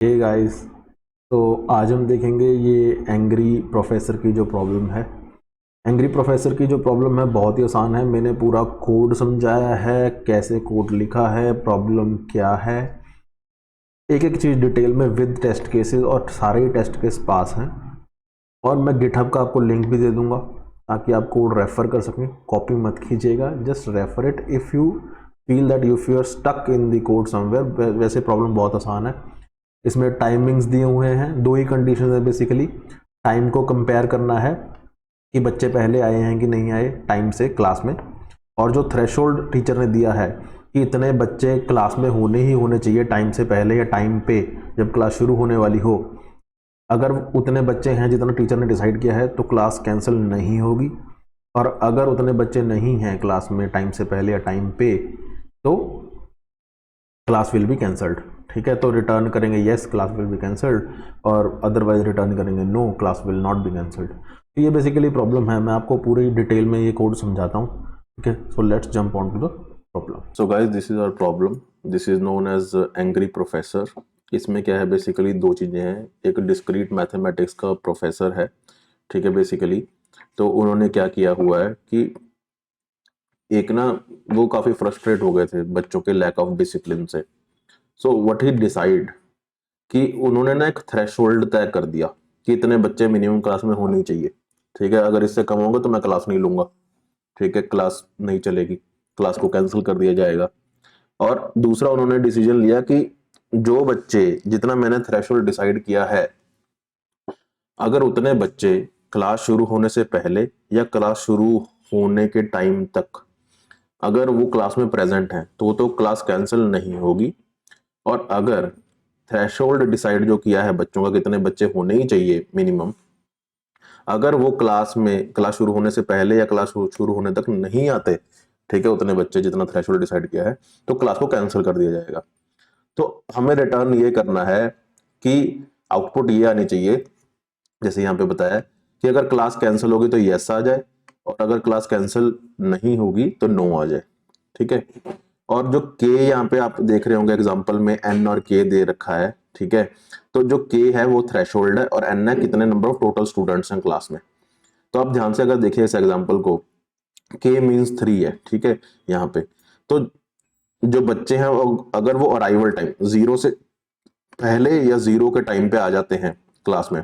Hey guys. तो आज हम देखेंगे ये एंग्री प्रोफेसर की जो प्रॉब्लम है। एंग्री प्रोफेसर की जो प्रॉब्लम है बहुत ही आसान है। मैंने पूरा कोड समझाया है, कैसे कोड लिखा है, प्रॉब्लम क्या है, एक एक चीज़ डिटेल में विद टेस्ट केसेस, और सारे ही टेस्ट केस पास हैं। और मैं गिटहब का आपको लिंक भी दे दूंगा ताकि आप कोड रेफर कर सकें। कॉपी मत कीजिएगा, just refer it if you feel that you are stuck in the code somewhere. वैसे प्रॉब्लम बहुत आसान है। इसमें टाइमिंग्स दिए हुए हैं, दो ही कंडीशन है बेसिकली। टाइम को कंपेयर करना है कि बच्चे पहले आए हैं कि नहीं आए टाइम से क्लास में, और जो थ्रेशोल्ड टीचर ने दिया है कि इतने बच्चे क्लास में होने ही होने चाहिए टाइम से पहले या टाइम पे जब क्लास शुरू होने वाली हो। अगर उतने बच्चे हैं जितना टीचर ने डिसाइड किया है तो क्लास कैंसिल नहीं होगी, और अगर उतने बच्चे नहीं हैं क्लास में टाइम से पहले या टाइम पे तो क्लास विल बी कैंसल्ड। ठीक है, तो रिटर्न करेंगे yes class will be cancelled, और अदरवाइज रिटर्न करेंगे no class will not be cancelled. तो ये बेसिकली प्रॉब्लम है। मैं आपको पूरी डिटेल में ये कोड समझाता हूँ। ठीक है, so let's jump on to the problem. So guys, this is our problem. This is known as angry professor. इसमें क्या है, बेसिकली दो चीज़ें हैं। एक डिस्क्रीट मैथमेटिक्स का प्रोफेसर है, ठीक है बेसिकली। तो उन्होंने क्या किया हुआ है कि एक ना, वो काफ़ी फ्रस्ट्रेट हो गए थे बच्चों के लैक ऑफ डिसिप्लिन से। सो व्हाट ही डिसाइड कि उन्होंने ना एक थ्रेशोल्ड तय कर दिया कि इतने बच्चे मिनिमम क्लास में होने चाहिए। ठीक है, अगर इससे कम होंगे तो मैं क्लास नहीं लूंगा। ठीक है, क्लास नहीं चलेगी, क्लास को कैंसिल कर दिया जाएगा। और दूसरा उन्होंने डिसीजन लिया कि जो बच्चे, जितना मैंने थ्रेशोल्ड डिसाइड किया है, अगर उतने बच्चे क्लास शुरू होने से पहले या क्लास शुरू होने के टाइम तक अगर वो क्लास में प्रेजेंट हैं तो क्लास कैंसिल नहीं होगी। और अगर थ्रेशोल्ड डिसाइड जो किया है बच्चों का, कितने बच्चे होने ही चाहिए मिनिमम, अगर वो क्लास में क्लास शुरू होने से पहले या क्लास शुरू होने तक नहीं आते, ठीक है, उतने बच्चे जितना थ्रेशोल्ड डिसाइड किया है, तो क्लास को कैंसिल कर दिया जाएगा। तो हमें रिटर्न ये करना है कि आउटपुट ये आनी चाहिए, जैसे यहाँ पे बताया है कि अगर क्लास कैंसिल होगी तो यस आ जाए, और अगर क्लास कैंसिल नहीं होगी तो नो आ जाए। ठीक है, और जो के यहाँ पे आप देख रहे होंगे एग्जांपल में एन और के दे रखा है। ठीक है, तो जो के है वो थ्रेशोल्ड है और एन है कितने नंबर ऑफ टोटल स्टूडेंट्स हैं क्लास में। तो आप ध्यान से अगर देखिए इस एग्जांपल को, के मीन्स 3 है। ठीक है, यहाँ पे तो जो बच्चे हैं अगर वो अराइवल टाइम 0 से पहले या 0 के टाइम पे आ जाते हैं क्लास में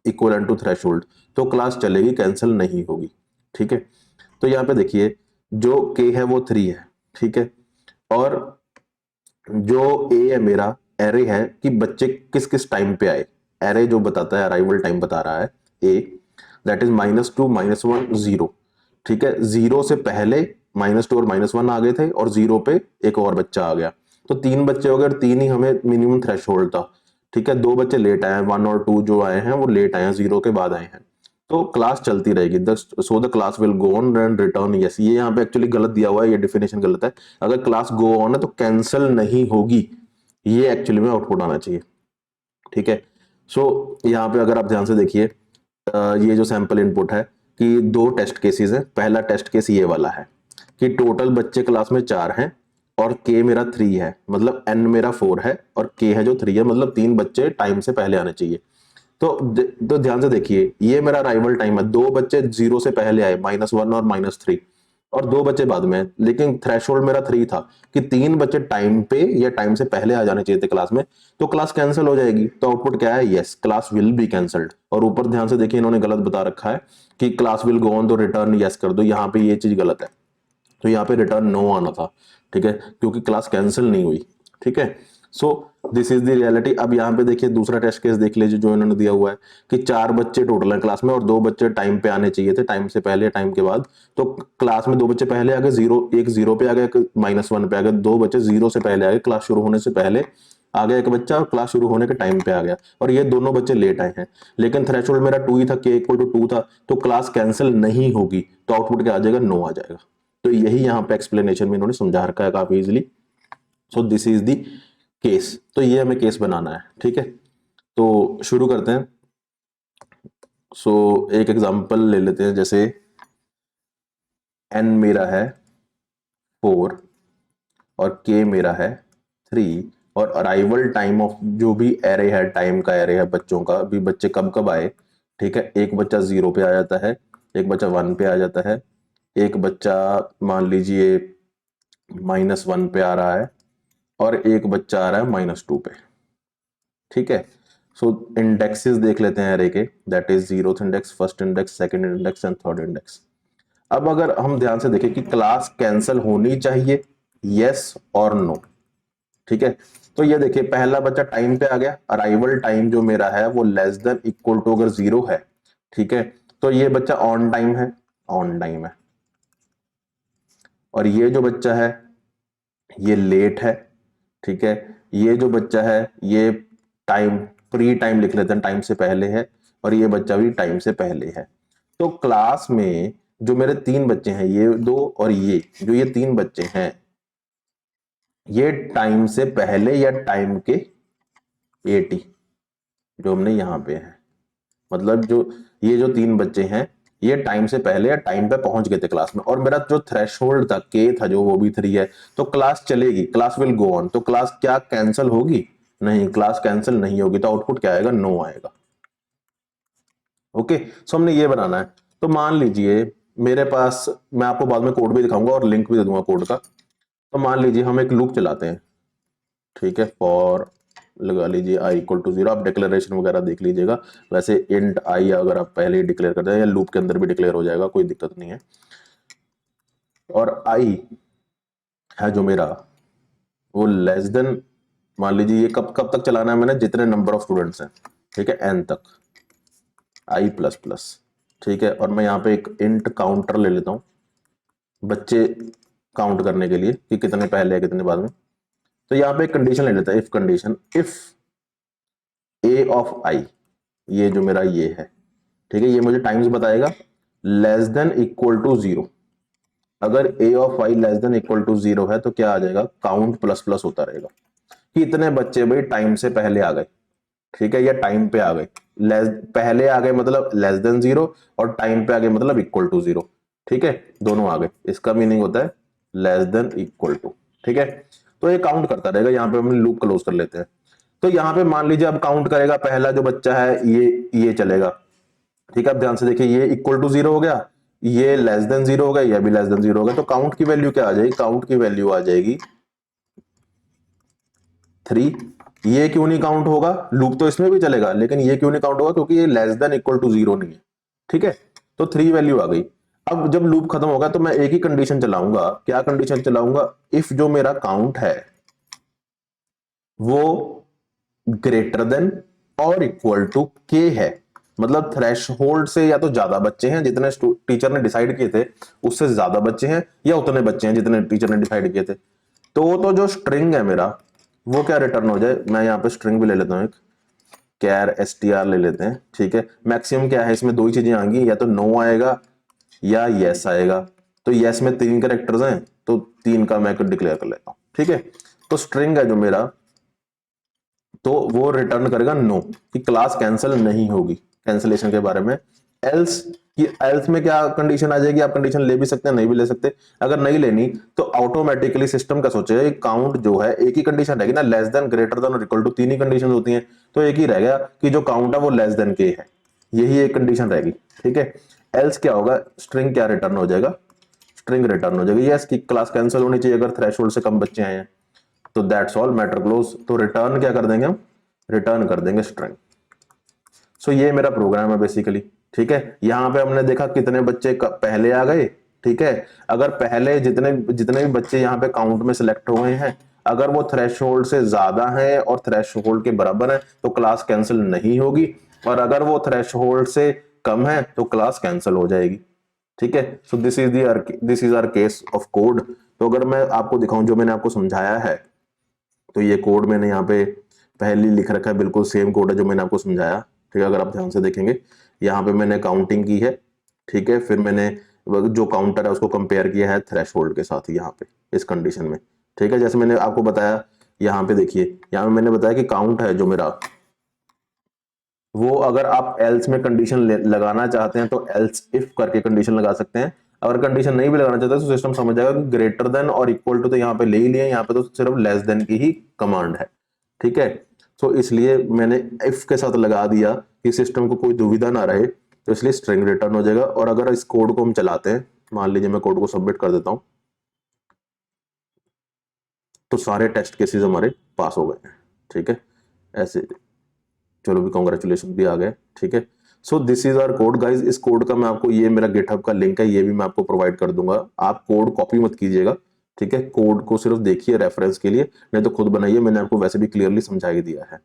इक्वल टू थ्रेशोल्ड, तो क्लास चलेगी, कैंसिल नहीं होगी। ठीक है, तो यहाँ पे देखिए जो के है वो 3 है। ठीक है, और जो ए है मेरा एरे है कि बच्चे किस किस टाइम पे आए। एरे जो बताता है अराइवल टाइम बता रहा है ए, दैट इज -2 -1 0। ठीक है, 0 से पहले -2 और -1 आ गए थे और 0 पे एक और बच्चा आ गया, तो 3 बच्चे हो गए और 3 ही हमें मिनिमम थ्रेशोल्ड था। ठीक है, 2 बच्चे लेट आए हैं, 1 और 2 जो आए हैं वो लेट आए हैं, 0 के बाद आए हैं, तो क्लास चलती रहेगी। So the class will go on and return yes. ये यहाँ पे एक्चुअली गलत दिया हुआ है, ये डिफिनेशन गलत है। अगर क्लास गो ऑन है तो कैंसिल नहीं होगी, ये एक्चुअली में आउटपुट आना चाहिए। ठीक है, सो यहाँ पे अगर आप ध्यान से देखिए, ये जो सैंपल इनपुट है कि दो टेस्ट केसेस है। पहला टेस्ट केस ये वाला है कि टोटल बच्चे क्लास में 4 हैं और के मेरा 3 है, मतलब एन मेरा 4 है और के है जो 3 है, मतलब 3 बच्चे टाइम से पहले आने चाहिए। तो ध्यान से देखिए, ये मेरा राइवल टाइम है, 2 बच्चे 0 से पहले आए, -1 और -3, और 2 बच्चे बाद में, लेकिन थ्रेशोल्ड मेरा 3 था कि 3 बच्चे टाइम पे या टाइम से पहले आ जाने चाहिए थे क्लास में, तो क्लास कैंसिल हो जाएगी। तो आउटपुट क्या है, yes class will be cancelled. और ऊपर ध्यान से देखिए इन्होंने गलत बता रखा है कि क्लास विल गो ऑन, तो रिटर्न यस कर दो, यहाँ पे ये चीज गलत है, तो यहाँ पे रिटर्न नो आना था। ठीक है, क्योंकि क्लास कैंसिल नहीं हुई। ठीक है, so this is the reality. अब यहाँ पे देखिए दूसरा टेस्ट केस देख लीजिए जो इन्होंने दिया हुआ है कि 4 बच्चे टोटल है क्लास में और 2 बच्चे टाइम पे आने चाहिए थे, टाइम से पहले टाइम के बाद। तो क्लास में 2 बच्चे पहले आ गए, एक जीरो पे आ गया, एक -1 पे आ गया, 2 बच्चे 0 से पहले आ गए, क्लास शुरू होने से पहले आ गया एक बच्चा और क्लास शुरू होने के टाइम पे आ गया, और ये दोनों बच्चे लेट आए हैं। लेकिन थ्रेशोल्ड मेरा 2 ही था, के इक्वल टू 2 था, तो क्लास कैंसिल नहीं होगी, तो आउटपुट क्या आ जाएगा, नो आ जाएगा। तो यही यहाँ पे एक्सप्लेनेशन में इन्होंने समझा रखा है काफी easily. So this is the case. तो ये हमें केस बनाना है। ठीक है, तो शुरू करते हैं। सो एक एग्जांपल ले लेते हैं, जैसे एन मेरा है 4 और के मेरा है 3 और अराइवल टाइम ऑफ जो भी एरे है, टाइम का एरे है बच्चों का, भी बच्चे कब कब आए, ठीक है। एक बच्चा 0 पे आ जाता है, एक बच्चा 1 पे आ जाता है, एक बच्चा मान लीजिए -1 पे आ रहा है, और एक बच्चा आ रहा है -2 पे, ठीक है। सो इंडेक्सेस देख लेते हैं एरे के, that is 0th index, first index, second index and third index. अब अगर हम ध्यान से देखें कि क्लास कैंसल होनी चाहिए, यस और नो, ठीक है। तो ये देखिए पहला बच्चा टाइम पे आ गया, अराइवल टाइम जो मेरा है वो लेस देन इक्वल टू अगर 0 है, ठीक है, तो ये बच्चा ऑन टाइम है, ऑन टाइम है। और ये जो बच्चा है ये लेट है, ठीक है। ये जो बच्चा है ये टाइम, प्री टाइम लिख लेते हैं, टाइम से पहले है, और ये बच्चा भी टाइम से पहले है। तो क्लास में जो मेरे 3 बच्चे हैं, ये 2 और ये जो ये 3 बच्चे हैं, ये टाइम से पहले या टाइम के 80 जो हमने यहाँ पे है, मतलब जो ये जो 3 बच्चे हैं ये टाइम से पहले या टाइम पे पहुंच गए थे क्लास में, और मेरा जो थ्रेशोल्ड था के था जो वो भी 3 है, तो क्लास चलेगी, क्लास विल गो ऑन। तो क्लास क्या कैंसिल होगी? नहीं, क्लास कैंसिल नहीं होगी। तो आउटपुट क्या आएगा? नो आएगा। ओके, सो हमने ये बनाना है। तो मान लीजिए मेरे पास, मैं आपको बाद में कोड भी दिखाऊंगा और लिंक भी दे दूंगा कोड का। तो मान लीजिए हम एक लूप चलाते हैं, ठीक है, फॉर लगा लीजिए i इक्वल टू 0, आप डिक्लेरेशन वगैरह देख लीजिएगा। वैसे इंट i अगर आप पहले ही डिक्लेयर कर दें या लूप के अंदर भी डिक्लेयर हो जाएगा, कोई दिक्कत नहीं है। और i है जो मेरा वो लेस देन, मान लीजिए ये कब कब तक चलाना है मैंने, जितने नंबर ऑफ स्टूडेंट्स हैं, ठीक है, n तक, i प्लस प्लस, ठीक है। और मैं यहाँ पे एक इंट काउंटर ले लेता हूँ बच्चे काउंट करने के लिए कि कितने पहले है कितने बाद में। तो यहाँ पे एक कंडीशन ले लेता है, if condition, if a of i, ये जो मेरा ये है, ठीक है, ये मुझे टाइम्स बताएगा लेस देन इक्वल टू 0। अगर a of i less than equal to 0 है तो क्या आ जाएगा? काउंट प्लस प्लस होता रहेगा कि इतने बच्चे भाई टाइम से पहले आ गए, ठीक है, या टाइम पे आ गए। लेस पहले आ गए मतलब लेस देन 0, और टाइम पे आ गए मतलब इक्वल टू 0, ठीक है, दोनों आ गए। इसका मीनिंग होता है लेस देन इक्वल टू, ठीक है। तो ये काउंट करता रहेगा। यहाँ पे हम लूप क्लोज कर लेते हैं। तो यहाँ पे मान लीजिए अब काउंट करेगा, पहला जो बच्चा है ये चलेगा, ठीक है। अब ध्यान से देखिए, ये इक्वल टू 0 हो गया, ये लेस देन 0 हो गया, ये भी लेस देन 0 हो गया। तो काउंट की वैल्यू क्या आ जाएगी? काउंट की वैल्यू आ जाएगी 3। ये क्यों नहीं काउंट होगा? लूप तो इसमें भी चलेगा, लेकिन ये क्यों नहीं काउंट होगा? क्योंकि ये लेस देन इक्वल टू 0 नहीं है, ठीक है। तो 3 वैल्यू आ गई। अब जब लूप खत्म होगा तो मैं एक ही कंडीशन चलाऊंगा। क्या कंडीशन चलाऊंगा? इफ जो मेरा काउंट है वो ग्रेटर देन और इक्वल टू के है, मतलब थ्रेशहोल्ड से या तो ज्यादा बच्चे हैं जितने टीचर ने डिसाइड किए थे, उससे ज्यादा बच्चे हैं, या उतने बच्चे हैं जितने टीचर ने डिसाइड किए थे। तो जो स्ट्रिंग है मेरा वो क्या रिटर्न हो जाए? मैं यहाँ पे स्ट्रिंग भी ले लेता हूँ, एक कैर str ले लेते हैं, ठीक है। मैक्सिमम क्या है इसमें? 2 ही चीजें आएंगी, या तो नो आएगा या यस आएगा। तो यस में 3 कैरेक्टर्स हैं, तो 3 का मैं डिक्लेयर कर लेता हूँ, ठीक है। तो स्ट्रिंग है जो मेरा, तो वो रिटर्न करेगा नो, कि क्लास कैंसिल नहीं होगी। कैंसिलेशन के बारे में एल्स, कि एल्स में क्या कंडीशन आ जाएगी? आप कंडीशन ले भी सकते हैं, नहीं भी ले सकते। अगर नहीं लेनी तो ऑटोमेटिकली सिस्टम का सोचेगा काउंट जो है एक ही कंडीशन रहेगी ना, लेस देन, ग्रेटर देन और इक्वल टू, 3 ही कंडीशन होती हैं, तो एक ही रह गया कि जो काउंट है वो लेस देन के है, यही एक कंडीशन रहेगी, ठीक है। एल्स क्या होगा? स्ट्रिंग क्या रिटर्न हो जाएगा? स्ट्रिंग रिटर्न हो जाएगी यस, की क्लास कैंसिल होनी चाहिए अगर थ्रेशोल्ड से कम बच्चे आए हैं। तो दैट्स ऑल, मैटर क्लोज। तो रिटर्न क्या कर देंगे हम? रिटर्न कर देंगे स्ट्रिंग। सो ये मेरा प्रोग्राम है बेसिकली, ठीक है। यहां पे हमने देखा कितने बच्चे पहले आ गए, ठीक है। अगर पहले जितने जितने भी बच्चे यहाँ पे काउंट में सिलेक्ट हुए हैं, अगर वो थ्रेशहोल्ड से ज्यादा है और थ्रेशहोल्ड के बराबर है तो क्लास कैंसिल नहीं होगी, और अगर वो थ्रेशहोल्ड से कम है तो क्लास कैंसिल हो जाएगी, ठीक है। So this is our case of code. तो अगर मैं आपको दिखाऊं जो मैंने आपको समझाया है, तो ये कोड मैंने यहाँ पे पहले लिख रखा है, बिल्कुल सेम कोड है जो मैंने आपको समझाया, ठीक है। अगर आप ध्यान से देखेंगे यहाँ पे मैंने काउंटिंग की है, ठीक है, फिर मैंने जो काउंटर है उसको कंपेयर किया है थ्रेशहोल्ड के साथ यहाँ पे इस कंडीशन में, ठीक है। जैसे मैंने आपको बताया यहाँ पे देखिए, यहाँ पे मैंने बताया कि काउंट है जो मेरा, वो अगर आप एल्स में कंडीशन लगाना चाहते हैं तो एल्स इफ करके कंडीशन लगा सकते हैं। अगर कंडीशन नहीं भी लगाना चाहते तो सिस्टम समझ जाएगा कि ग्रेटर देन और इक्वल टू तो यहाँ पे ले ही लिया, यहाँ पे तो सिर्फ लेस देन की ही कमांड है। ठीक है। तो इसलिए मैंने इफ के साथ लगा दिया कि सिस्टम को कोई दुविधा ना रहे, तो इसलिए स्ट्रिंग रिटर्न हो जाएगा। और अगर इस कोड को हम चलाते हैं, मान लीजिए मैं कोड को सबमिट कर देता हूं, तो सारे टेस्ट केसेस हमारे पास हो गए हैं, ठीक है। ऐसे चलो भी कॉन्ग्रेचुलेशन भी आ गए, ठीक है। So this is our code guys. इस कोड का मैं आपको, ये मेरा गिटहब का लिंक है, ये भी मैं आपको प्रोवाइड कर दूंगा। आप कोड कॉपी मत कीजिएगा, ठीक है। कोड को सिर्फ देखिए रेफरेंस के लिए, नहीं तो खुद बनाइए, मैंने आपको वैसे भी क्लियरली समझा ही दिया है।